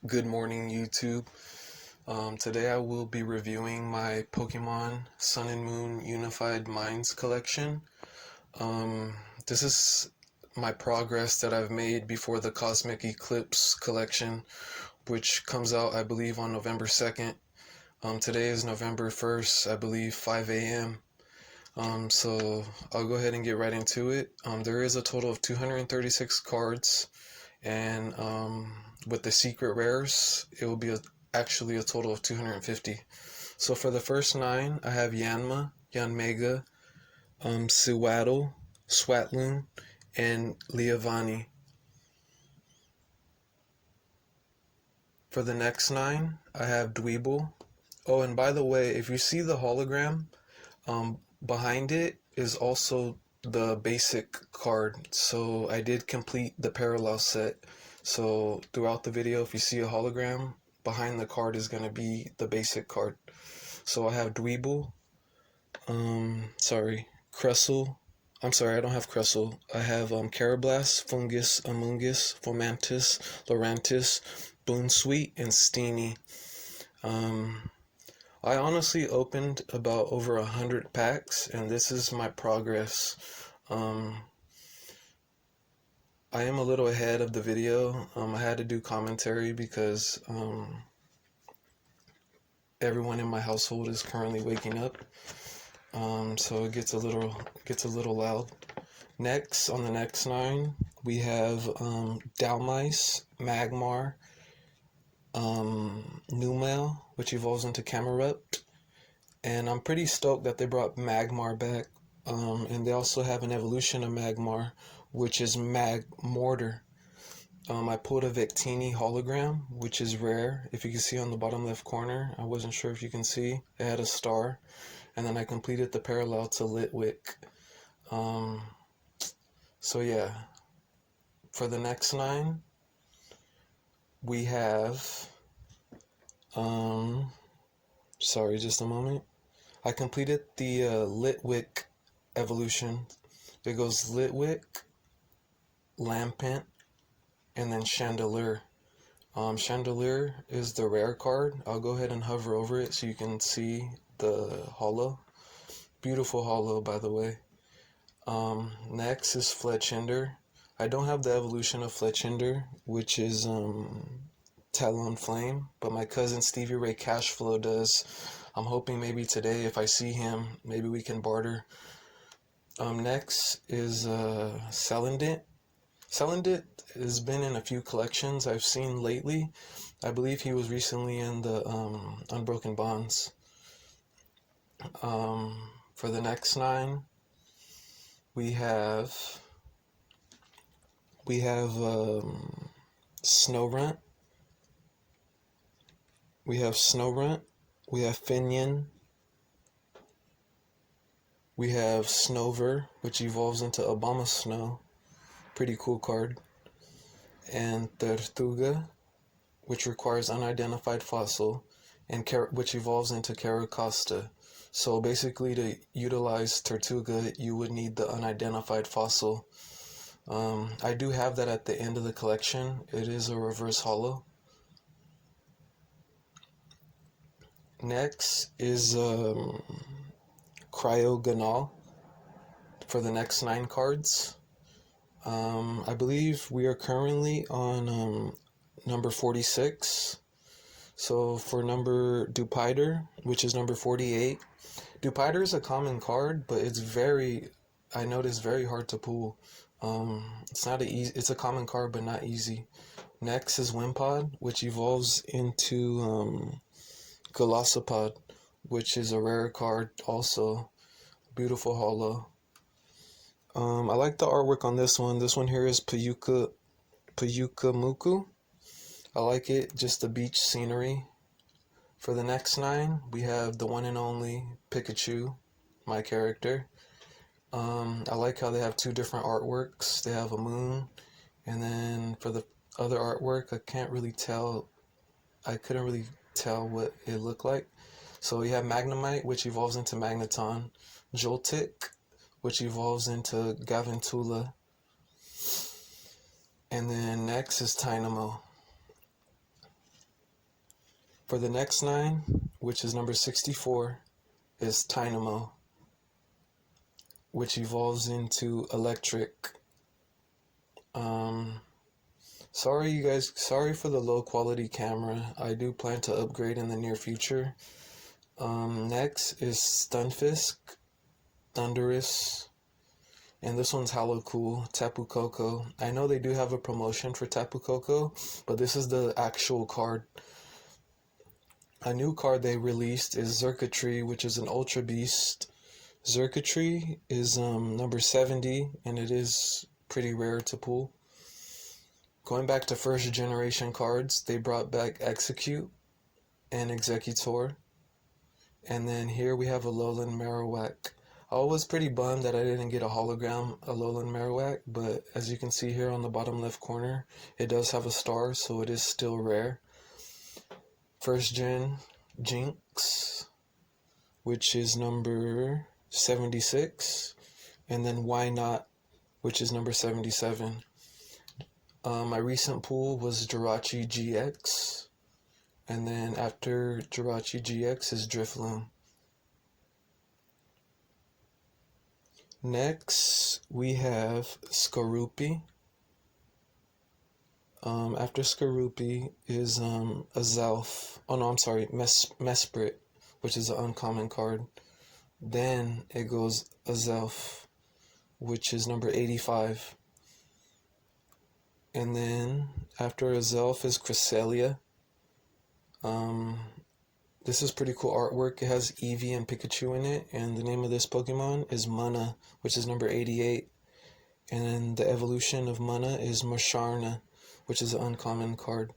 Good morning, YouTube. Today I will be reviewing my Pokemon Sun and Moon Unified Minds collection. Um, this is my progress that I've made before the Cosmic Eclipse collection, which comes out, I believe, on November 2nd. Today is November 1st, I believe, 5 a.m. So I'll go ahead and get right into it. There is a total of 236 cards, and with the secret rares, it will be actually a total of 250. So for the first 9, I have Yanma, Yanmega, Sewaddle, Swatloon, and Leavanny. For the next 9, I have Dweeble. Oh, and by the way, if you see the hologram, behind it is also the basic card. So I did complete the parallel set. So throughout the video, if you see a hologram, behind the card is going to be the basic card. So I have Dweeble, Cressel. I'm sorry, I don't have Cressel. I have Carablast, Fungus, Amoonguss, Fomantis, Lurantis, Boonsweet, and Steenie. I honestly opened about over 100 packs, and this is my progress. I am a little ahead of the video. I had to do commentary because everyone in my household is currently waking up. So it gets a little loud. Next, on the next 9, we have Dowmice, Magmar, Numel, which evolves into Camerupt, and I'm pretty stoked that they brought Magmar back. And they also have an evolution of Magmar, which is Magmortar. I pulled a Victini hologram, which is rare. If you can see on the bottom left corner, I wasn't sure if you can see. It had a star. And then I completed the parallel to Litwick. So yeah. For the next 9, we have... sorry, just a moment. I completed the Litwick evolution. It goes Litwick, Lampent, and then Chandelure. Chandelure is the rare card. I'll go ahead and hover over it so you can see the holo. Beautiful holo, by the way. Next is Fletchinder. I don't have the evolution of Fletchinder, which is Talonflame, but my cousin Stevie Ray Cashflow does. I'm hoping maybe today, if I see him, maybe we can barter. Next is Salandit. Salandit has been in a few collections I've seen lately. I believe he was recently in the Unbroken Bonds. For the next 9, we have Snorunt. We have Finion. We have Snover, which evolves into Abomasnow. Pretty cool card. And Tortuga, which requires unidentified fossil, and which evolves into Caracosta. So basically, to utilize Tortuga, you would need the unidentified fossil. I do have that at the end of the collection. It is a reverse holo. Next is Cryogonal for the next 9 cards. I believe we are currently on number 46. So for number Dewpider, which is number 48. Dewpider is a common card, but it's very hard to pull. It's a common card, but not easy. Next is Wimpod, which evolves into Golisopod, which is a rare card also. Beautiful holo. I like the artwork on this one. This one here is Payuka Muku. I like it, just the beach scenery. For the next 9, we have the one and only Pikachu, my character. I like how they have 2 different artworks. They have a moon, and then for the other artwork, I couldn't really tell what it looked like. So you have Magnemite, which evolves into Magneton, Joltik, which evolves into Gavintula, and then next is Tynamo. For the next 9, which is number 64, is Tynamo, which evolves into Electric. Sorry you guys, sorry for the low quality camera. I do plan to upgrade in the near future. Next is Stunfisk, Thundurus, and this one's Hollow Cool, Tapu Koko. I know they do have a promotion for Tapu Koko, but this is the actual card. A new card they released is Xurkitree, which is an Ultra Beast. Xurkitree is number 70, and it is pretty rare to pull. Going back to first generation cards, they brought back Execute and Executor. And then here we have Alolan Marowak. I was pretty bummed that I didn't get a hologram Alolan Marowak, but as you can see here on the bottom left corner, it does have a star, so it is still rare. First gen Jinx, which is number 76, and then Why Not, which is number 77. My recent pull was Jirachi GX, and then after Jirachi GX is Drifloon. Next, we have Skorupi. After Skorupi is Azelf. Oh no, I'm sorry, Mesprit, which is an uncommon card. Then it goes Azelf, which is number 85. And then after Azelf is Cresselia. This is pretty cool artwork. It has Eevee and Pikachu in it, and the name of this Pokemon is Mana, which is number 88. And then the evolution of Mana is Musharna, which is an uncommon card.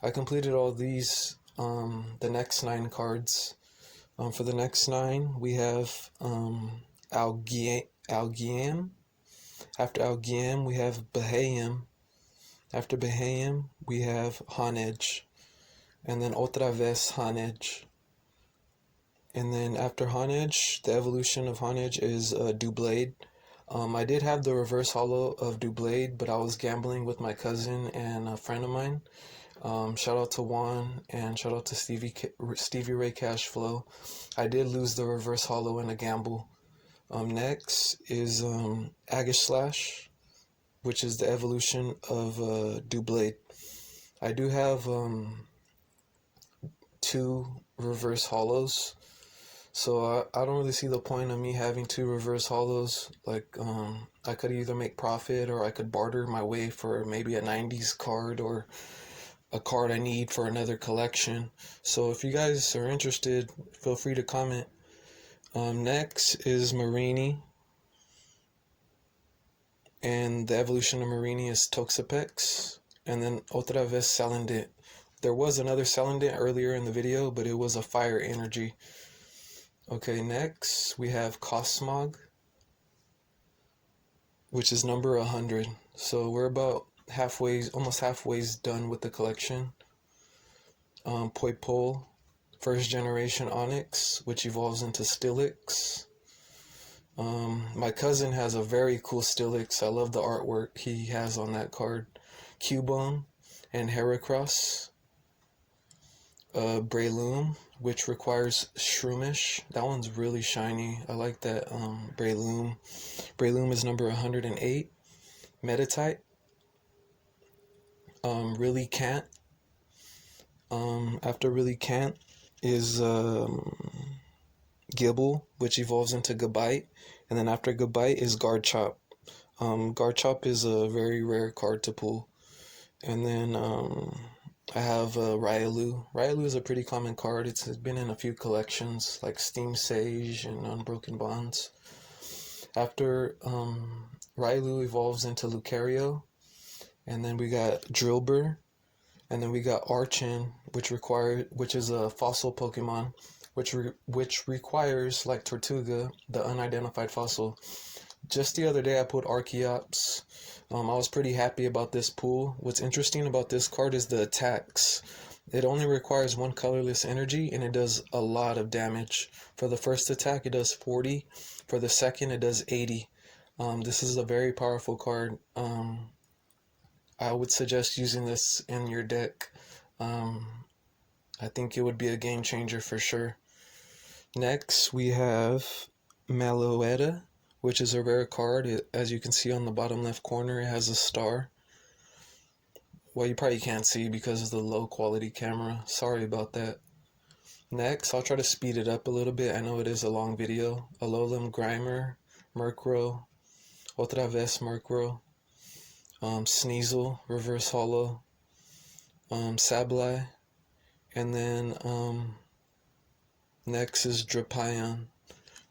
I completed all these, the next 9 cards. For the next 9, we have Algiam. After Algiam, we have Bahayam. After Bahayam, we have Honedge. And then Otra vez Honedge. And then after Honedge, the evolution of Honedge is Doublade. I did have the reverse holo of Doublade, but I was gambling with my cousin and a friend of mine. Shout out to Juan and shout out to Stevie Ray Cashflow. I did lose the reverse holo in a gamble. Next is Aegislash, which is the evolution of Doublade. I do have 2 reverse holos, so I don't really see the point of me having 2 reverse holos. Like, I could either make profit or I could barter my way for maybe a 90s card or a card I need for another collection. So if you guys are interested, feel free to comment. Next is Marini, and the evolution of Marini is Toxapex, and then Otra vez Salandit. There was another Salandit earlier in the video, but it was a fire energy. Okay, next we have Cosmog, which is number 100. So we're about almost halfway done with the collection. Poipole, first generation Onyx, which evolves into Steelix. My cousin has a very cool Steelix. I love the artwork he has on that card. Cubone and Heracross. Breloom, which requires Shroomish. That one's really shiny. I like that Breloom. Breloom is number 108. Meditite. Really Can't. After Really Can't is Gibble, which evolves into Gabite. And then after Gabite is Garchomp. Garchomp is a very rare card to pull. And then I have Riolu. Riolu is a pretty common card. It's been in a few collections like Steam Sage and Unbroken Bonds. After Riolu evolves into Lucario, and then we got Drillbur, and then we got Archon, which is a fossil Pokemon, which requires, like Tortuga, the unidentified fossil. Just the other day I pulled Archeops. I was pretty happy about this pull. What's interesting about this card is the attacks. It only requires 1 colorless energy and it does a lot of damage. For the first attack it does 40. For the second it does 80. This is a very powerful card. I would suggest using this in your deck. I think it would be a game changer for sure. Next, we have Meloetta, which is a rare card. As you can see on the bottom left corner, it has a star. Well, you probably can't see because of the low quality camera. Sorry about that. Next, I'll try to speed it up a little bit. I know it is a long video. Alolan Grimer, Murkrow, Otra vez Murkrow, Sneasel, Reverse Holo, Sableye, and then next is Drapion.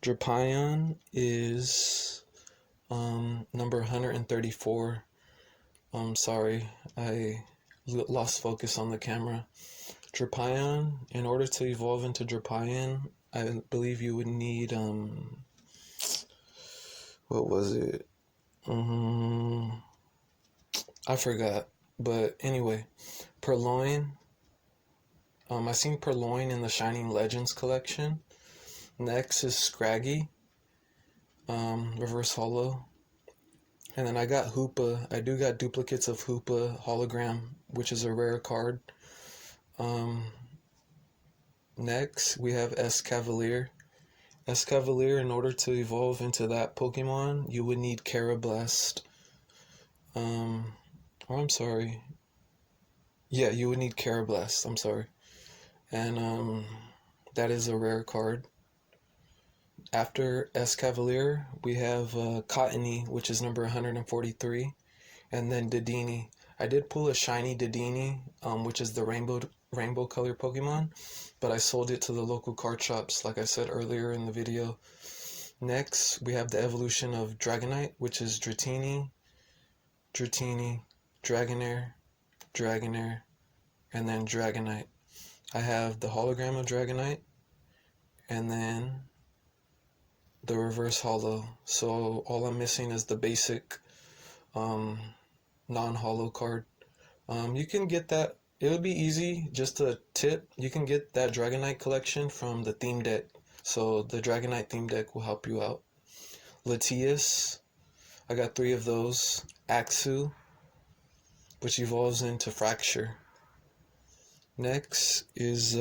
Drapion is number 134. Sorry, I lost focus on the camera. Drapion, in order to evolve into Drapion, I believe you would need, what was it? I forgot. But anyway, Purloin. I seen Purloin in the Shining Legends collection. Next is Scraggy, Reverse Holo. And then I got Hoopa. I do got duplicates of Hoopa Hologram, which is a rare card. Next, we have Escavalier. Escavalier, in order to evolve into that Pokemon, you would need Carablast. I'm sorry. Yeah, you would need Carablast. I'm sorry. And that is a rare card. After Escavalier, we have Cottony, which is number 143, and then Dedenne. I did pull a shiny Dedenne, which is the rainbow color Pokemon, but I sold it to the local card shops, like I said earlier in the video. Next, we have the evolution of Dragonite, which is Dratini, Dragonair, and then Dragonite. I have the hologram of Dragonite, and then the reverse holo. So all I'm missing is the basic non-holo card. You can get that. It would be easy. Just a tip, you can get that Dragonite collection from the theme deck. So the Dragonite theme deck will help you out. Latias, I got 3 of those. Axew, which evolves into Fracture. Next is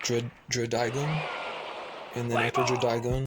Dradagon, and then after Dradagon